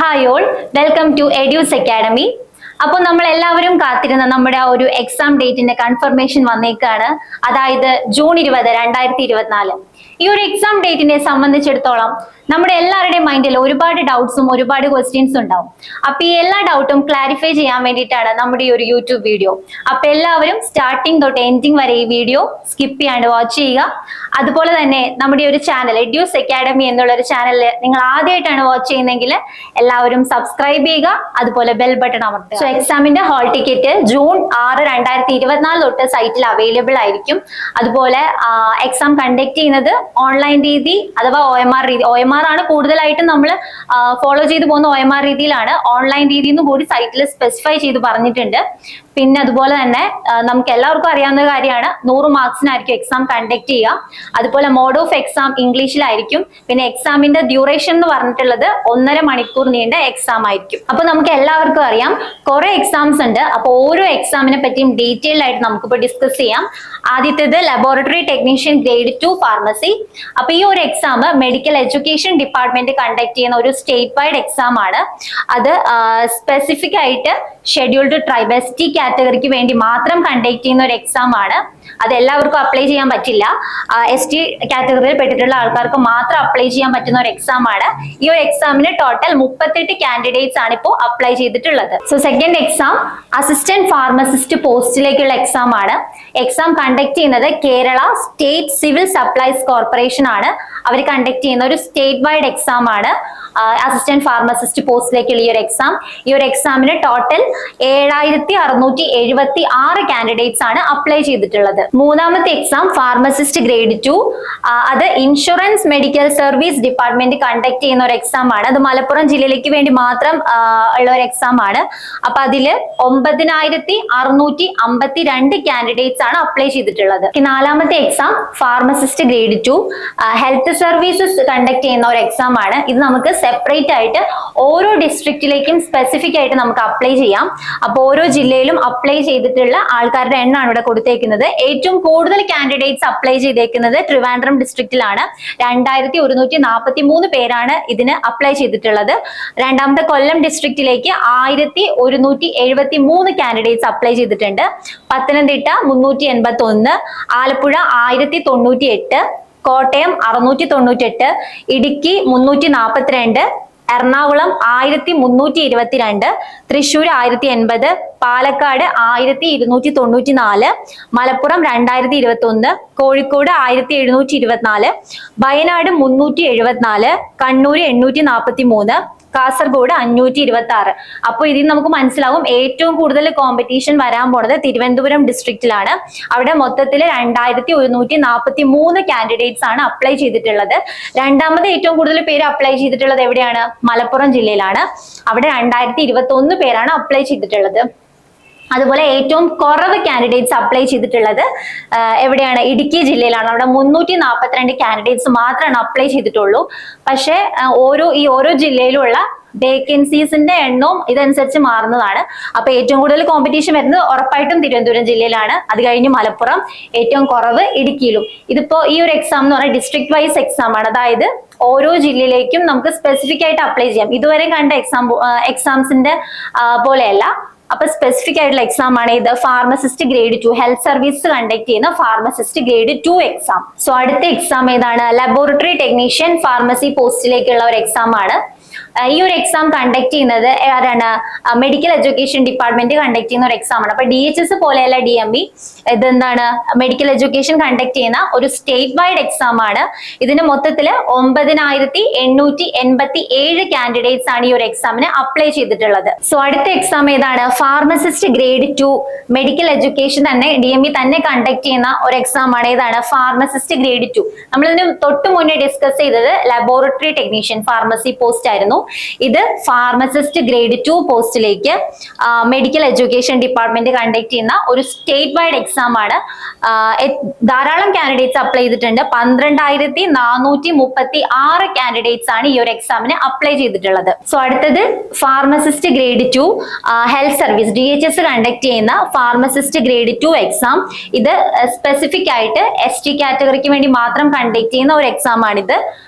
Hi all, welcome to Edus academy. അപ്പോൾ നമ്മൾ എല്ലാവരും കാത്തിരുന്ന നമ്മുടെ ആ ഒരു എക്സാം ഡേറ്റിന്റെ കൺഫർമേഷൻ വന്നേക്കാണ്. അതായത് ജൂൺ 20, 2024. ഈ ഒരു എക്സാം ഡേറ്റിനെ സംബന്ധിച്ചിടത്തോളം നമ്മുടെ എല്ലാവരുടെയും മൈൻഡിൽ ഒരുപാട് ഡൗട്ട്സും ഒരുപാട് ക്വസ്റ്റ്യൻസും ഉണ്ടാവും. അപ്പൊ ഈ എല്ലാ ഡൗട്ടും ക്ലാരിഫൈ ചെയ്യാൻ വേണ്ടിയിട്ടാണ് നമ്മുടെ ഈ ഒരു യൂട്യൂബ് വീഡിയോ. അപ്പൊ എല്ലാവരും സ്റ്റാർട്ടിങ് തൊട്ട് എൻഡിങ് വരെ ഈ വീഡിയോ സ്കിപ്പ് ചെയ്യാണ്ട് വാച്ച് ചെയ്യുക. അതുപോലെ തന്നെ നമ്മുടെ ഒരു ചാനൽ എഡ്യൂസ് അക്കാഡമി എന്നുള്ള ഒരു ചാനൽ നിങ്ങൾ ആദ്യമായിട്ടാണ് വാച്ച് ചെയ്യുന്നതെങ്കിൽ എല്ലാവരും സബ്സ്ക്രൈബ് ചെയ്യുക, അതുപോലെ ബെൽ ബട്ടൺ അമർത്തുക. സോ എക്സാമിന്റെ ഹാൾ ടിക്കറ്റ് ജൂൺ 6, 2024 തൊട്ട് സൈറ്റിൽ അവൈലബിൾ ആയിരിക്കും. അതുപോലെ എക്സാം കണ്ടക്ട് ചെയ്യുന്നത് ഓൺലൈൻ രീതി അഥവാ OMR രീതി. OMR ആണ് കൂടുതലായിട്ടും നമ്മൾ ഫോളോ ചെയ്തു പോകുന്ന OMR രീതിയിലാണ്. ഓൺലൈൻ രീതി എന്ന് കൂടി സൈറ്റിൽ സ്പെസിഫൈ ചെയ്ത് പറഞ്ഞിട്ടുണ്ട്. പിന്നെ അതുപോലെ തന്നെ നമുക്ക് എല്ലാവർക്കും അറിയാവുന്ന കാര്യമാണ് 100 മാർക്സിനായിരിക്കും എക്സാം കണ്ടക്ട് ചെയ്യുക. അതുപോലെ മോഡ് ഓഫ് എക്സാം ഇംഗ്ലീഷിലായിരിക്കും. പിന്നെ എക്സാമിന്റെ ഡ്യൂറേഷൻ എന്ന് പറഞ്ഞിട്ടുള്ളത് 1.5 മണിക്കൂർ നീണ്ട എക്സാം ആയിരിക്കും. അപ്പൊ നമുക്ക് എല്ലാവർക്കും അറിയാം കുറെ എക്സാംസ് ഉണ്ട്. അപ്പൊ ഓരോ എക്സാമിനെ പറ്റിയും ഡീറ്റെയിൽ ആയിട്ട് നമുക്കിപ്പോൾ ഡിസ്കസ് ചെയ്യാം. ആദ്യത്തേത് ലബോറട്ടറി ടെക്നീഷ്യൻ ഗ്രേഡ് 2 ഫാർമസി. അപ്പൊ ഈ ഒരു exam medical education department conduct ചെയ്യുന്ന ഒരു സ്റ്റേറ്റ് വൈഡ് എക്സാം ആണ്. അത് സ്പെസിഫിക് ആയിട്ട് ഷെഡ്യൂൾഡ് ട്രൈബ് ST കാറ്റഗറിക്ക് വേണ്ടി മാത്രം കണ്ടക്ട് ചെയ്യുന്ന ഒരു എക്സാം ആണ്. അത് എല്ലാവർക്കും അപ്ലൈ ചെയ്യാൻ പറ്റില്ല. ST കാറ്റഗറിയിൽ പെട്ടിട്ടുള്ള ആൾക്കാർക്ക് മാത്രം അപ്ലൈ ചെയ്യാൻ പറ്റുന്ന ഒരു എക്സാം ആണ്. ഈ ഒരു എക്സാമിന് ടോട്ടൽ 38 കാൻഡിഡേറ്റ്സ് ആണ് ഇപ്പോൾ അപ്ലൈ ചെയ്തിട്ടുള്ളത്. So second exam assistant pharmacist പോസ്റ്റിലേക്കുള്ള എക്സാം ആണ്. എക്സാം കണ്ടക്ട് ചെയ്യുന്നത് Kerala state civil supplies corporation ആണ്. അവർ കണ്ടക്ട് ചെയ്യുന്ന ഒരു സ്റ്റേറ്റ് വൈഡ് എക്സാം ആണ്. അസിസ്റ്റന്റ് ഫാർമസിസ്റ്റ് പോസ്റ്റിലേക്കുള്ള ഈ ഒരു എക്സാം. ഈ ഒരു എക്സാമിന് ടോട്ടൽ 7676 കാൻഡിഡേറ്റ്സ് ആണ് അപ്ലൈ ചെയ്തിട്ടുള്ളത്. മൂന്നാമത്തെ എക്സാം ഫാർമസിസ്റ്റ് ഗ്രേഡ് 2. അത് insurance medical service department conduct ചെയ്യുന്ന ഒരു എക്സാം ആണ്. അത് മലപ്പുറം ജില്ലയിലേക്ക് വേണ്ടി മാത്രം ഉള്ള ഒരു എക്സാം ആണ്. അപ്പൊ അതില് 9652 കാൻഡിഡേറ്റ്സ് ആണ് അപ്ലൈ ചെയ്തിട്ടുള്ളത്. നാലാമത്തെ exam pharmacist grade 2 health services conduct ചെയ്യുന്ന ഒരു എക്സാം ആണ്. ഇത് നമുക്ക് സെപ്പറേറ്റ് ആയിട്ട് ഓരോ ഡിസ്ട്രിക്റ്റിലേക്കും സ്പെസിഫിക് ആയിട്ട് നമുക്ക് അപ്ലൈ ചെയ്യാം. അപ്പൊ ഓരോ ജില്ലയിലും അപ്ലൈ ചെയ്തിട്ടുള്ള ആൾക്കാരുടെ എണ്ണമാണ് ഇവിടെ കൊടുത്തേക്കുന്നത്. ഏറ്റവും കൂടുതൽ കാൻഡിഡേറ്റ്സ് അപ്ലൈ ചെയ്തേക്കുന്നത് ട്രിവാൻഡ്രം ഡിസ്ട്രിക്റ്റിലാണ്. 2143 പേരാണ് ഇതിന് അപ്ലൈ ചെയ്തിട്ടുള്ളത്. രണ്ടാമത്തെ കൊല്ലം ഡിസ്ട്രിക്റ്റിലേക്ക് 1173 കാൻഡിഡേറ്റ്സ് അപ്ലൈ ചെയ്തിട്ടുണ്ട്. പത്തനംതിട്ട 381, ആലപ്പുഴ 1098, കോട്ടയം 698, ഇടുക്കി 342, എറണാകുളം 1322, തൃശ്ശൂർ 1080, പാലക്കാട് 1294, മലപ്പുറം 2021, കോഴിക്കോട് 1724, വയനാട് 374, കണ്ണൂർ 843, കാസർഗോഡ് 526. അപ്പോൾ ഇതിൽ നമുക്ക് മനസ്സിലാവും ഏറ്റവും കൂടുതൽ കോമ്പറ്റീഷൻ വരാൻ പോണത് തിരുവനന്തപുരം ഡിസ്ട്രിക്റ്റിലാണ്. അവിടെ മൊത്തത്തിൽ 2143 കാൻഡിഡേറ്റ്സ് ആണ് അപ്ലൈ ചെയ്തിട്ടുള്ളത്. രണ്ടാമത് ഏറ്റവും കൂടുതൽ പേര് അപ്ലൈ ചെയ്തിട്ടുള്ളത് എവിടെയാണ്? മലപ്പുറം ജില്ലയിലാണ്. അവിടെ 2021 പേരാണ് അപ്ലൈ ചെയ്തിട്ടുള്ളത്. അതുപോലെ ഏറ്റവും കുറവ് കാൻഡിഡേറ്റ്സ് അപ്ലൈ ചെയ്തിട്ടുള്ളത് എവിടെയാണ്? ഇടുക്കി ജില്ലയിലാണ്. അവിടെ 342 കാൻഡിഡേറ്റ്സ് മാത്രമാണ് അപ്ലൈ ചെയ്തിട്ടുള്ളൂ. പക്ഷെ ഓരോ ജില്ലയിലുള്ള വേക്കൻസീസിന്റെ എണ്ണവും ഇതനുസരിച്ച് മാറുന്നതാണ്. അപ്പൊ ഏറ്റവും കൂടുതൽ കോമ്പറ്റീഷൻ വരുന്നത് ഉറപ്പായിട്ടും തിരുവനന്തപുരം ജില്ലയിലാണ്. അത് കഴിഞ്ഞ് മലപ്പുറം, ഏറ്റവും കുറവ് ഇടുക്കിയിലും. ഇതിപ്പോ ഈ ഒരു എക്സാം എന്ന് പറഞ്ഞാൽ ഡിസ്ട്രിക്ട് വൈസ് എക്സാം ആണ്. അതായത് ഓരോ ജില്ലയിലേക്കും നമുക്ക് സ്പെസിഫിക് ആയിട്ട് അപ്ലൈ ചെയ്യാം. ഇതുവരെ കണ്ട എക്സാംസിന്റെ പോലെയല്ല. അപ്പൊ സ്പെസിഫിക് ആയിട്ടുള്ള എക്സാം ആണ് ഇത്. Pharmacist grade 2 health service conduct ചെയ്യുന്ന ഫാർമസിസ്റ്റ് ഗ്രേഡ് 2 എക്സാം. സോ അടുത്ത എക്സാം ഏതാണ്? ലബോറട്ടറി ടെക്നീഷ്യൻ ഫാർമസി പോസ്റ്റിലേക്കുള്ള ഒരു എക്സാം ആണ്. ഈ ഒരു എക്സാം കണ്ടക്ട് ചെയ്യുന്നത് ആരാണ്? മെഡിക്കൽ എഡ്യൂക്കേഷൻ ഡിപ്പാർട്ട്മെന്റ് കണ്ടക്ട് ചെയ്യുന്ന ഒരു എക്സാം ആണ്. അപ്പൊ DHS പോലെയല്ല DME. ഇതെന്താണ്? മെഡിക്കൽ എഡ്യൂക്കേഷൻ കണ്ടക്ട് ചെയ്യുന്ന ഒരു സ്റ്റേറ്റ് വൈഡ് എക്സാം ആണ്. ഇതിന് മൊത്തത്തില് 9887 കാൻഡിഡേറ്റ്സ് ആണ് ഈ ഒരു എക്സാമിന് അപ്ലൈ ചെയ്തിട്ടുള്ളത്. സോ അടുത്ത എക്സാം ഏതാണ്? ഫാർമസിസ്റ്റ് ഗ്രേഡ് 2 മെഡിക്കൽ എഡ്യൂക്കേഷൻ തന്നെ DME തന്നെ കണ്ടക്ട് ചെയ്യുന്ന ഒരു എക്സാം ആണ്. ഏതാണ്? Pharmacist grade 2. നമ്മളിതിന് തൊട്ട് മുന്നേ ഡിസ്കസ് ചെയ്തത് ലബോറട്ടറി ടെക്നീഷ്യൻ ഫാർമസി പോസ്റ്റ് ആയിരുന്നു. ഇത് ഫാർമസിസ്റ്റ് ഗ്രേഡ് 2 പോസ്റ്റിലേക്ക് മെഡിക്കൽ എഡ്യൂക്കേഷൻ ഡിപ്പാർട്ട്മെന്റ് കണ്ടക്ട് ചെയ്യുന്ന ഒരു സ്റ്റേറ്റ് വൈഡ് എക്സാം ആണ്. ധാരാളം കാൻഡിഡേറ്റ്സ് അപ്ലൈ ചെയ്തിട്ടുണ്ട്. 12436 കാൻഡിഡേറ്റ്സ് ആണ് ഈ ഒരു എക്സാമിന് അപ്ലൈ ചെയ്തിട്ടുള്ളത്. സോ അടുത്തത് pharmacist grade 2 health service DHS conduct ചെയ്യുന്ന ഫാർമസിസ്റ്റ് ഗ്രേഡ് 2 എക്സാം. ഇത് സ്പെസിഫിക് ആയിട്ട് ST കാറ്റഗറിക്ക് വേണ്ടി മാത്രം കണ്ടക്ട് ചെയ്യുന്ന ഒരു എക്സാം ആണിത്.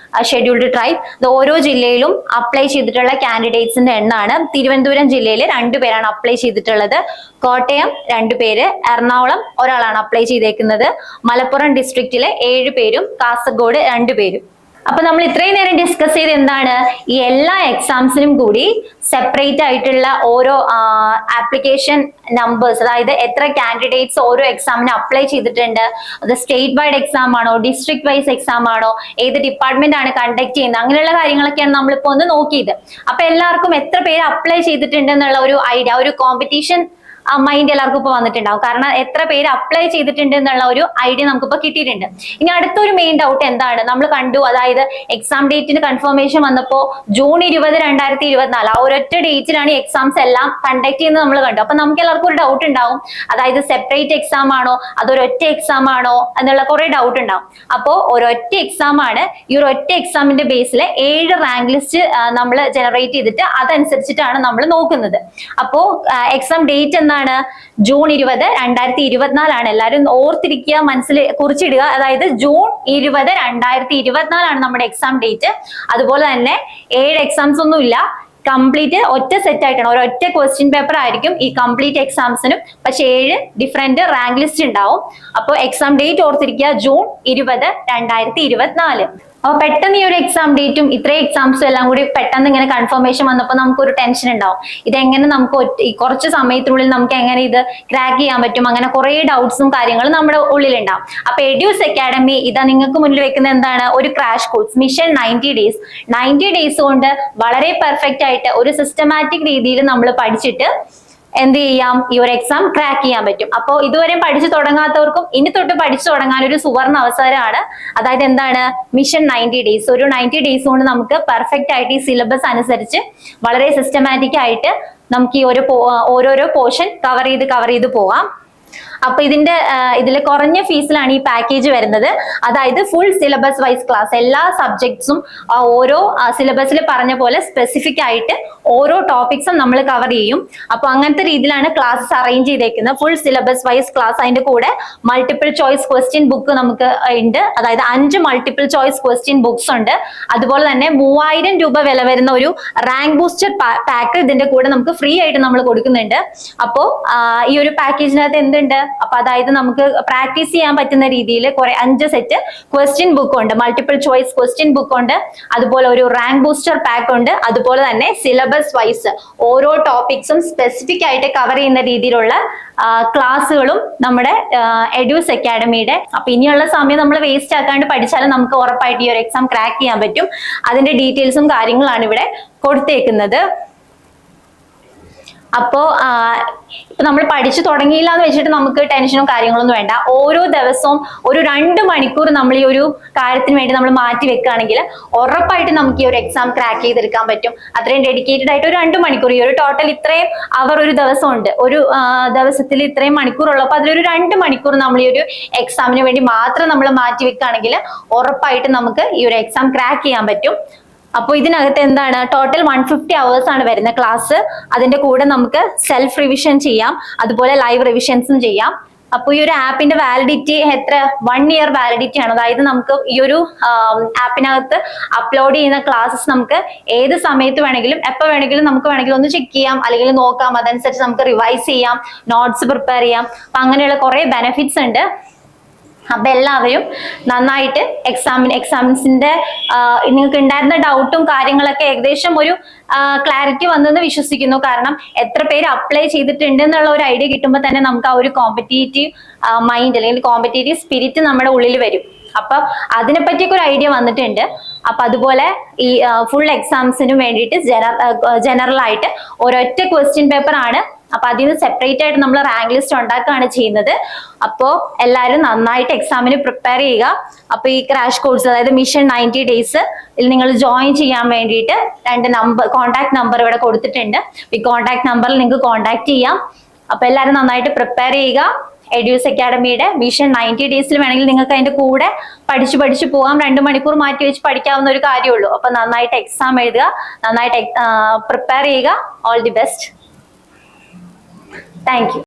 Scheduled tribe. ഇത് ഓരോ ജില്ലയിലും അപ്ലൈ ചെയ്തിട്ടുള്ള കാൻഡിഡേറ്റ്സിന്റെ എണ്ണമാണ്. തിരുവനന്തപുരം ജില്ലയിൽ 2 പേരാണ് അപ്ലൈ ചെയ്തിട്ടുള്ളത്, കോട്ടയം 2 പേര്, എറണാകുളം ഒരാളാണ് അപ്ലൈ ചെയ്തേക്കുന്നത്, മലപ്പുറം ഡിസ്ട്രിക്റ്റിലെ 7 പേരും, കാസർഗോഡ് 2 പേരും. അപ്പൊ നമ്മൾ ഇത്രയും നേരം ഡിസ്കസ് ചെയ്ത് എന്താണ്, ഈ എല്ലാ എക്സാംസിനും കൂടി സെപ്പറേറ്റ് ആയിട്ടുള്ള ഓരോ ആപ്ലിക്കേഷൻ നമ്പേഴ്സ്, അതായത് എത്ര കാൻഡിഡേറ്റ്സ് ഓരോ എക്സാമിന് അപ്ലൈ ചെയ്തിട്ടുണ്ട്, അത് സ്റ്റേറ്റ് വൈഡ് എക്സാം ആണോ ഡിസ്ട്രിക്ട് വൈസ് എക്സാം ആണോ, ഏത് ഡിപ്പാർട്ട്മെന്റ് ആണ് കണ്ടക്ട് ചെയ്യുന്നത്, അങ്ങനെയുള്ള കാര്യങ്ങളൊക്കെയാണ് നമ്മളിപ്പോ ഒന്ന് നോക്കിയത്. അപ്പൊ എല്ലാവർക്കും എത്ര പേര് അപ്ലൈ ചെയ്തിട്ടുണ്ട് എന്നുള്ള ഒരു ഐഡിയ, ഒരു കോമ്പറ്റീഷൻ മൈൻഡ് എല്ലാവർക്കും ഇപ്പൊ വന്നിട്ടുണ്ടാവും. കാരണം എത്ര പേര് അപ്ലൈ ചെയ്തിട്ടുണ്ട് എന്നുള്ള ഒരു ഐഡിയ നമുക്കിപ്പോ കിട്ടിയിട്ടുണ്ട്. ഇനി അടുത്തൊരു മെയിൻ ഡൗട്ട് എന്താണ്, നമ്മൾ കണ്ടു, അതായത് എക്സാം ഡേറ്റിന് കൺഫർമേഷൻ വന്നപ്പോ ജൂൺ 20, 2024 ആ ഒരൊറ്റ ഡേറ്റിലാണ് ഈ എക്സാംസ് എല്ലാം കണ്ടക്ട് ചെയ്യുന്നത് നമ്മൾ കണ്ടു. അപ്പൊ നമുക്ക് എല്ലാവർക്കും ഒരു ഡൗട്ട് ഉണ്ടാവും, അതായത് സെപ്പറേറ്റ് എക്സാം ആണോ അതൊരൊറ്റ എക്സാം ആണോ എന്നുള്ള കുറെ ഡൗട്ട് ഉണ്ടാവും. അപ്പോ ഒരൊറ്റ എക്സാം ആണ്. ഈ ഒരു ഒറ്റ എക്സാമിന്റെ ബേസിൽ 7 റാങ്ക് ലിസ്റ്റ് നമ്മൾ ജനറേറ്റ് ചെയ്തിട്ട് അതനുസരിച്ചിട്ടാണ് നമ്മൾ നോക്കുന്നത്. അപ്പോ എക്സാം ഡേറ്റ് എന്താണ്, ജൂൺ 20, 2024 ആണ്. എല്ലാവരും ഓർത്തിരിക്കുക, മനസ്സിൽ കുറിച്ചിടുക. അതായത് ജൂൺ 20, 2024 ആണ് നമ്മുടെ എക്സാം ഡേറ്റ്. അതുപോലെ തന്നെ 7 എക്സാംസ് ഒന്നും ഇല്ല, കംപ്ലീറ്റ് ഒറ്റ സെറ്റ് ആയിട്ടാണ്, ഒരൊറ്റ ക്വസ്റ്റ്യൻ പേപ്പർ ആയിരിക്കും ഈ കംപ്ലീറ്റ് എക്സാംസിനും. പക്ഷെ 7 ഡിഫറെന്റ് റാങ്ക് ലിസ്റ്റ് ഉണ്ടാവും. അപ്പോൾ എക്സാം ഡേറ്റ് ഓർത്തിരിക്കുക, ജൂൺ 20, 2024. അപ്പൊ പെട്ടെന്ന് ഈ ഒരു എക്സാം ഡേറ്റും ഇത്രയും എക്സാംസും എല്ലാം കൂടി പെട്ടെന്ന് ഇങ്ങനെ കൺഫർമേഷൻ വന്നപ്പോൾ നമുക്കൊരു ടെൻഷൻ ഉണ്ടാവും. ഇതെങ്ങനെ നമുക്ക് കുറച്ച് സമയത്തിനുള്ളിൽ നമുക്ക് എങ്ങനെ ഇത് ക്രാക്ക് ചെയ്യാൻ പറ്റും, അങ്ങനെ കുറെ ഡൗട്ട്സും കാര്യങ്ങളും നമ്മുടെ ഉള്ളിലുണ്ടാവും. അപ്പൊ എഡ്യൂസ് അക്കാഡമി ഇതാ നിങ്ങൾക്ക് മുന്നിൽ വെക്കുന്ന എന്താണ്, ഒരു crash course, mission 90 days. 90 days കൊണ്ട് വളരെ പെർഫെക്റ്റ് ആയിട്ട് ഒരു സിസ്റ്റമാറ്റിക് രീതിയിൽ നമ്മൾ പഠിച്ചിട്ട് എന്ത് ചെയ്യാം, ഈ ഒരു എക്സാം ക്രാക്ക് ചെയ്യാൻ പറ്റും. അപ്പോൾ ഇതുവരെ പഠിച്ചു തുടങ്ങാത്തവർക്കും ഇനി തൊട്ട് പഠിച്ചു തുടങ്ങാൻ ഒരു സുവർണ അവസരമാണ്. അതായത് എന്താണ്, മിഷൻ 90 ഡേയ്സ്. ഒരു 90 ഡേയ്സ് കൊണ്ട് നമുക്ക് പെർഫെക്റ്റ് ആയിട്ട് ഈ സിലബസ് അനുസരിച്ച് വളരെ സിസ്റ്റമാറ്റിക് ആയിട്ട് നമുക്ക് ഈ ഓരോരോ പോർഷൻ കവർ ചെയ്ത് പോകാം. അപ്പൊ ഇതിൽ കുറഞ്ഞ ഫീസിലാണ് ഈ പാക്കേജ് വരുന്നത്. അതായത് ഫുൾ സിലബസ് വൈസ് ക്ലാസ്, എല്ലാ സബ്ജക്ട്സും ഓരോ സിലബസിൽ പറഞ്ഞ പോലെ സ്പെസിഫിക് ആയിട്ട് ഓരോ ടോപ്പിക്സും നമ്മൾ കവർ ചെയ്യും. അപ്പൊ അങ്ങനത്തെ രീതിയിലാണ് ക്ലാസ്സസ് അറേഞ്ച് ചെയ്തേക്കുന്നത്. ഫുൾ സിലബസ് വൈസ് ക്ലാസ്, അതിന്റെ കൂടെ മൾട്ടിപ്പിൾ ചോയ്സ് ക്വസ്റ്റ്യൻ ബുക്ക് നമുക്ക് ഉണ്ട്. അതായത് 5 മൾട്ടിപ്പിൾ ചോയ്സ് ക്വസ്റ്റ്യൻ ബുക്സ് ഉണ്ട്. അതുപോലെ തന്നെ 3000 രൂപ വില വരുന്ന ഒരു റാങ്ക് ബൂസ്റ്റർ പാക്ക് ഇതിന്റെ കൂടെ നമുക്ക് ഫ്രീ ആയിട്ട് നമ്മൾ കൊടുക്കുന്നുണ്ട്. അപ്പോ ഈ ഒരു പാക്കേജിനകത്ത് എന്തുണ്ട്, അപ്പൊ അതായത് നമുക്ക് പ്രാക്ടീസ് ചെയ്യാൻ പറ്റുന്ന രീതിയിൽ 5 സെറ്റ് ക്വസ്റ്റ്യൻ ബുക്ക് ഉണ്ട്, മൾട്ടിപ്പിൾ ചോയ്സ് ക്വസ്റ്റ്യൻ ബുക്ക് ഉണ്ട്, അതുപോലെ ഒരു റാങ്ക് ബൂസ്റ്റർ പാക്ക് ഉണ്ട്, അതുപോലെ തന്നെ സിലബസ് വൈസ് ഓരോ ടോപ്പിക്സും സ്പെസിഫിക് ആയിട്ട് കവർ ചെയ്യുന്ന രീതിയിലുള്ള ക്ലാസ്സുകളും നമ്മുടെ എഡ്യൂസ് അക്കാഡമിയുടെ. അപ്പൊ ഇനിയുള്ള സമയം നമ്മൾ വേസ്റ്റ് ആക്കാണ്ട് പഠിച്ചാലും നമുക്ക് ഉറപ്പായിട്ട് ഈ ഒരു എക്സാം ക്രാക്ക് ചെയ്യാൻ പറ്റും. അതിന്റെ ഡീറ്റെയിൽസും കാര്യങ്ങളാണ് ഇവിടെ കൊടുത്തേക്കുന്നത്. അപ്പോ ഇപ്പൊ നമ്മൾ പഠിച്ചു തുടങ്ങിയില്ല എന്ന് വെച്ചിട്ട് നമുക്ക് ടെൻഷനും കാര്യങ്ങളൊന്നും വേണ്ട. ഓരോ ദിവസവും ഒരു 2 മണിക്കൂർ നമ്മൾ ഈ ഒരു കാര്യത്തിന് വേണ്ടി നമ്മൾ മാറ്റി വെക്കുകയാണെങ്കിൽ ഉറപ്പായിട്ട് നമുക്ക് ഈ ഒരു എക്സാം ക്രാക്ക് ചെയ്തെടുക്കാൻ പറ്റും. അത്രയും ഡെഡിക്കേറ്റഡ് ആയിട്ട് ഒരു 2 മണിക്കൂർ, ഈ ഒരു ടോട്ടൽ ഇത്രയും അവർ ഒരു ദിവസം ഉണ്ട്, ഒരു ദിവസത്തിൽ ഇത്രയും മണിക്കൂർ ഉള്ളപ്പോൾ അതിലൊരു 2 മണിക്കൂർ നമ്മൾ ഈ ഒരു എക്സാമിന് വേണ്ടി മാത്രം നമ്മൾ മാറ്റി വെക്കുകയാണെങ്കിൽ ഉറപ്പായിട്ട് നമുക്ക് ഈ ഒരു എക്സാം ക്രാക്ക് ചെയ്യാൻ പറ്റും. അപ്പോൾ ഇതിനകത്ത് എന്താണ്, ടോട്ടൽ 150 hours ആണ് വരുന്ന ക്ലാസ്. അതിന്റെ കൂടെ നമുക്ക് സെൽഫ് റിവിഷൻ ചെയ്യാം, അതുപോലെ ലൈവ് റിവിഷൻസും ചെയ്യാം. അപ്പൊ ഈ ഒരു ആപ്പിന്റെ വാലിഡിറ്റി എത്ര, 1 year വാലിഡിറ്റി ആണ്. അതായത് നമുക്ക് ഈ ഒരു ആപ്പിനകത്ത് അപ്ലോഡ് ചെയ്യുന്ന ക്ലാസ്സസ് നമുക്ക് ഏത് സമയത്ത് വേണമെങ്കിലും എപ്പോൾ വേണമെങ്കിലും നമുക്ക് വേണമെങ്കിൽ ഒന്ന് ചെക്ക് ചെയ്യാം, അല്ലെങ്കിൽ നോക്കാം. അതനുസരിച്ച് നമുക്ക് റിവൈസ് ചെയ്യാം, നോട്ട്സ് പ്രിപ്പയർ ചെയ്യാം. അപ്പൊ അങ്ങനെയുള്ള കുറെ ബെനിഫിറ്റ്സ് ഉണ്ട്. അപ്പൊ എല്ലാവരും നന്നായിട്ട് എക്സാംസിന്റെ നിങ്ങൾക്ക് ഉണ്ടായിരുന്ന ഡൗട്ടും കാര്യങ്ങളൊക്കെ ഏകദേശം ഒരു ക്ലാരിറ്റി വന്നെന്ന് വിശ്വസിക്കുന്നു. കാരണം എത്ര പേര് അപ്ലൈ ചെയ്തിട്ടുണ്ട് എന്നുള്ള ഒരു ഐഡിയ കിട്ടുമ്പോൾ തന്നെ നമുക്ക് ആ ഒരു കോമ്പറ്റേറ്റീവ് മൈൻഡ് അല്ലെങ്കിൽ കോമ്പറ്റേറ്റീവ് സ്പിരിറ്റ് നമ്മുടെ ഉള്ളിൽ വരും. അപ്പൊ അതിനെപ്പറ്റിയൊക്കെ ഒരു ഐഡിയ വന്നിട്ടുണ്ട്. അപ്പൊ അതുപോലെ ഈ ഫുൾ എക്സാംസിനും വേണ്ടിയിട്ട് ജനറൽ ആയിട്ട് ഒരൊറ്റ ക്വസ്റ്റ്യൻ പേപ്പർ ആണ്. അപ്പൊ അതിൽ നിന്ന് സെപ്പറേറ്റ് ആയിട്ട് നമ്മൾ റാങ്ക് ലിസ്റ്റ് ഉണ്ടാക്കുകയാണ് ചെയ്യുന്നത്. അപ്പോൾ എല്ലാവരും നന്നായിട്ട് എക്സാമിന് പ്രിപ്പയർ ചെയ്യുക. അപ്പൊ ഈ ക്രാഷ് കോഴ്സ്, അതായത് മിഷൻ 90 ഡേയ്സ് നിങ്ങൾ ജോയിൻ ചെയ്യാൻ വേണ്ടിയിട്ട് 2 കോൺടാക്ട് നമ്പർ ഇവിടെ കൊടുത്തിട്ടുണ്ട്. ഈ കോൺടാക്ട് നമ്പറിൽ നിങ്ങൾക്ക് കോൺടാക്ട് ചെയ്യാം. അപ്പൊ എല്ലാവരും നന്നായിട്ട് പ്രിപ്പയർ ചെയ്യുക. എഡ്യൂസ് അക്കാഡമിയുടെ മിഷൻ 90 ഡേയ്സിൽ വേണമെങ്കിൽ നിങ്ങൾക്ക് അതിന്റെ കൂടെ പഠിച്ചു പോകാം. 2 മണിക്കൂർ മാറ്റി വെച്ച് പഠിക്കാവുന്ന ഒരു കാര്യമുള്ളൂ. അപ്പൊ നന്നായിട്ട് എക്സാം എഴുതുക, നന്നായിട്ട് പ്രിപ്പയർ ചെയ്യുക. All the best. Thank you.